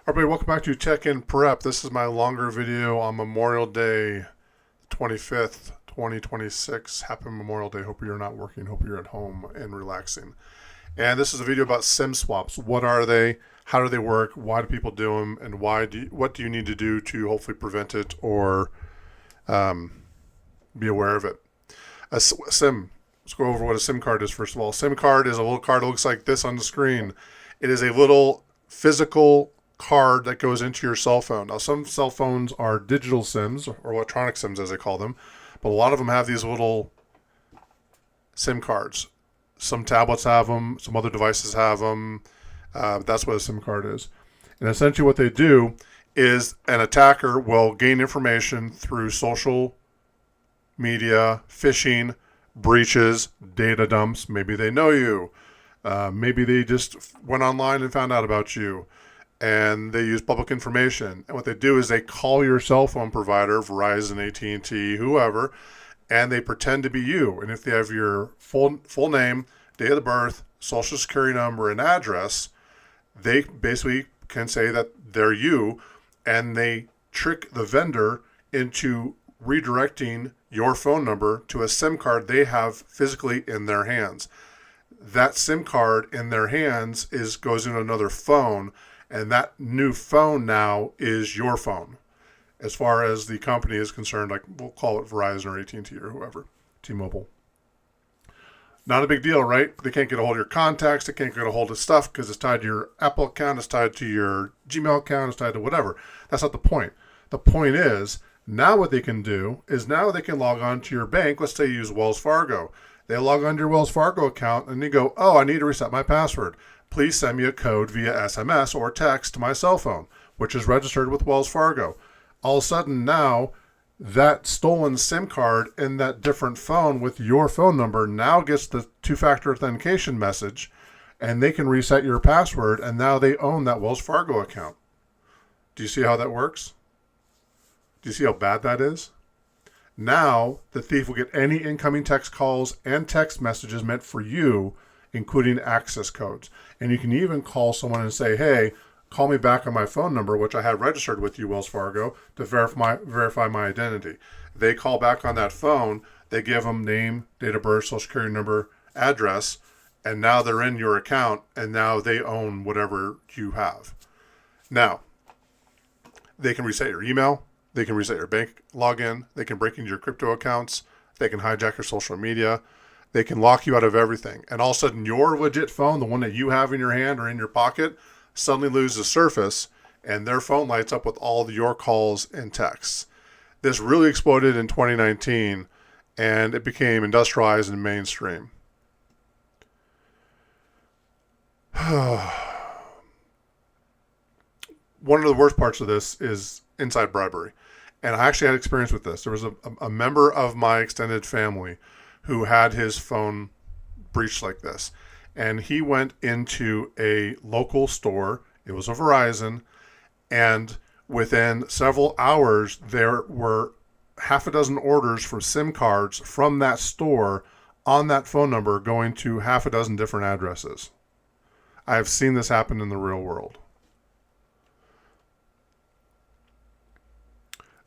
Everybody, welcome back to Tech and Prep. This is my longer video on Memorial Day, 25th, 2026. Happy Memorial Day. Hope you're not working. Hope you're at home and relaxing. And this is a video about SIM swaps. What are they? How do they work? Why do people do them? And what do you need to do to hopefully prevent it or be aware of it? A SIM. Let's go over what a SIM card is first of all. A SIM card is a little card that looks like this on the screen. It is a little physical card that goes into your cell phone. Now, some cell phones are digital SIMs or electronic SIMs as they call them, but a lot of them have these little SIM cards. Some tablets have them, some other devices have them. That's what a SIM card is. And essentially what they do is an attacker will gain information through social media, phishing, breaches, data dumps. Maybe they know you. Maybe they just went online and found out about you. And they use public information. And what they do is they call your cell phone provider, Verizon, AT&T, whoever, and they pretend to be you. And if they have your full name, date of birth, social security number, and address, they basically can say that they're you, and they trick the vendor into redirecting your phone number to a SIM card they have physically in their hands. That SIM card in their hands goes into another phone, and that new phone now is your phone. As far as the company is concerned, like we'll call it Verizon or AT&T or whoever, T-Mobile. Not a big deal, right? They can't get a hold of your contacts. They can't get a hold of stuff because it's tied to your Apple account. It's tied to your Gmail account. It's tied to whatever. That's not the point. The point is, now what they can do is now they can log on to your bank. Let's say you use Wells Fargo. They log on to your Wells Fargo account and they go, oh, I need to reset my password. Please send me a code via SMS or text to my cell phone, which is registered with Wells Fargo. All of a sudden now, that stolen SIM card in that different phone with your phone number now gets the two-factor authentication message, and they can reset your password, and now they own that Wells Fargo account. Do you see how that works? Do you see how bad that is? Now, the thief will get any incoming text calls and text messages meant for you, including access codes. And you can even call someone and say, hey, call me back on my phone number, which I have registered with you, Wells Fargo, to verify my identity. They call back on that phone, they give them name, date of birth, social security number, address, and now they're in your account, and now they own whatever you have. Now, they can reset your email, they can reset your bank login, they can break into your crypto accounts, they can hijack your social media, they can lock you out of everything. And all of a sudden, your legit phone, the one that you have in your hand or in your pocket, suddenly loses service, and their phone lights up with all of your calls and texts. This really exploded in 2019, and it became industrialized and mainstream. One of the worst parts of this is inside bribery. And I actually had experience with this. There was a member of my extended family who had his phone breached like this. And he went into a local store. It was a Verizon. And within several hours, there were half a dozen orders for SIM cards from that store on that phone number going to half a dozen different addresses. I have seen this happen in the real world.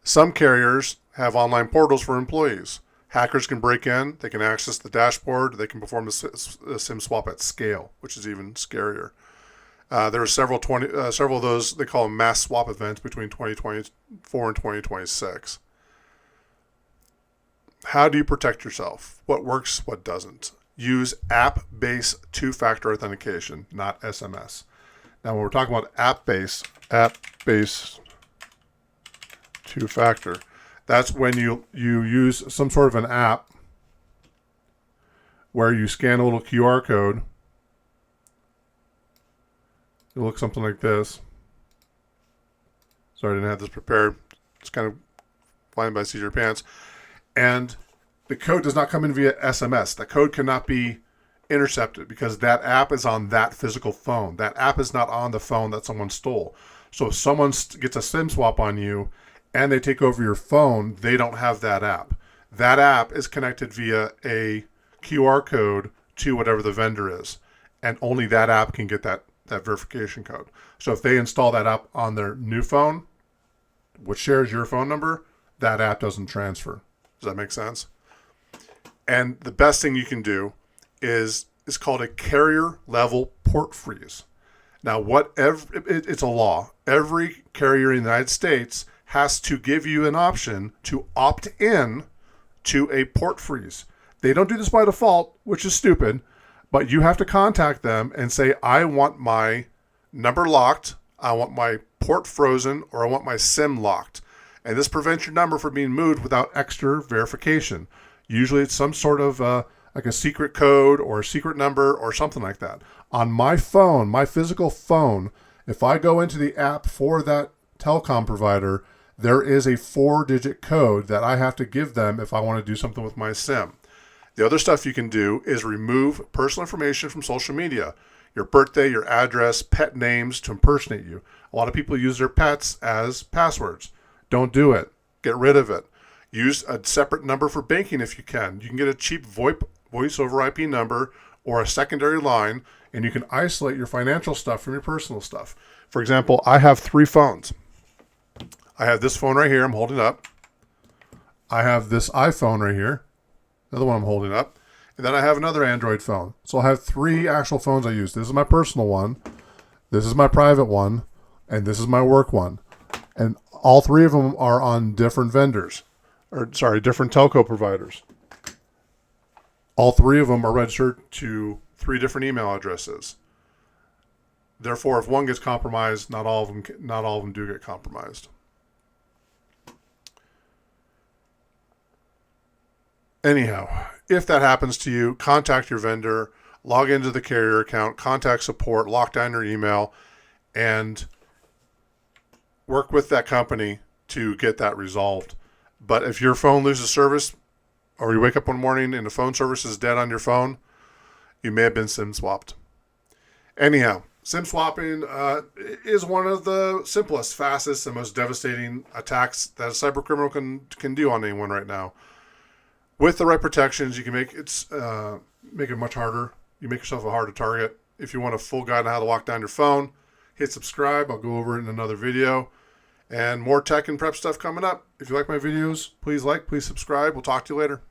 Some carriers have online portals for employees. Hackers can break in, they can access the dashboard, they can perform a SIM swap at scale, which is even scarier. There are several of those, they call them mass swap events between 2024 and 2026. How do you protect yourself? What works, what doesn't? Use app-based two-factor authentication, not SMS. Now, when we're talking about app-based two-factor, that's when you use some sort of an app where you scan a little QR code. It looks something like this. Sorry, I didn't have this prepared. It's kind of flying by the seat of your pants. And the code does not come in via SMS. The code cannot be intercepted because that app is on that physical phone. That app is not on the phone that someone stole. So if someone gets a SIM swap on you, and they take over your phone, they don't have that app. That app is connected via a QR code to whatever the vendor is. And only that app can get that that verification code. So if they install that app on their new phone, which shares your phone number, that app doesn't transfer. Does that make sense? And the best thing you can do is called a carrier level port freeze. Now, it's a law. Every carrier in the United States has to give you an option to opt in to a port freeze. They don't do this by default, which is stupid, but you have to contact them and say, I want my number locked, I want my port frozen, or I want my SIM locked. And this prevents your number from being moved without extra verification. Usually it's some sort of like a secret code or a secret number or something like that. On my phone, my physical phone, if I go into the app for that telecom provider, there is a 4-digit code that I have to give them if I want to do something with my SIM. The other stuff you can do is remove personal information from social media. Your birthday, your address, pet names to impersonate you. A lot of people use their pets as passwords. Don't do it. Get rid of it. Use a separate number for banking if you can. You can get a cheap voice over IP number or a secondary line, and you can isolate your financial stuff from your personal stuff. For example, I have 3 phones. I have this phone right here I'm holding up. I have this iPhone right here, another one I'm holding up. And then I have another Android phone. So I have 3 actual phones I use. This is my personal one, this is my private one, and this is my work one. And all 3 of them are on different vendors. Different telco providers. All 3 of them are registered to 3 different email addresses. Therefore, if one gets compromised, not all of them do get compromised. Anyhow, if that happens to you, contact your vendor, log into the carrier account, contact support, lock down your email, and work with that company to get that resolved. But if your phone loses service, or you wake up one morning and the phone service is dead on your phone, you may have been SIM swapped. Anyhow, SIM swapping is one of the simplest, fastest, and most devastating attacks that a cybercriminal can do on anyone right now. With the right protections, you can make it much harder. You make yourself a harder target. If you want a full guide on how to lock down your phone, hit subscribe. I'll go over it in another video. And more tech and prep stuff coming up. If you like my videos, please subscribe. We'll talk to you later.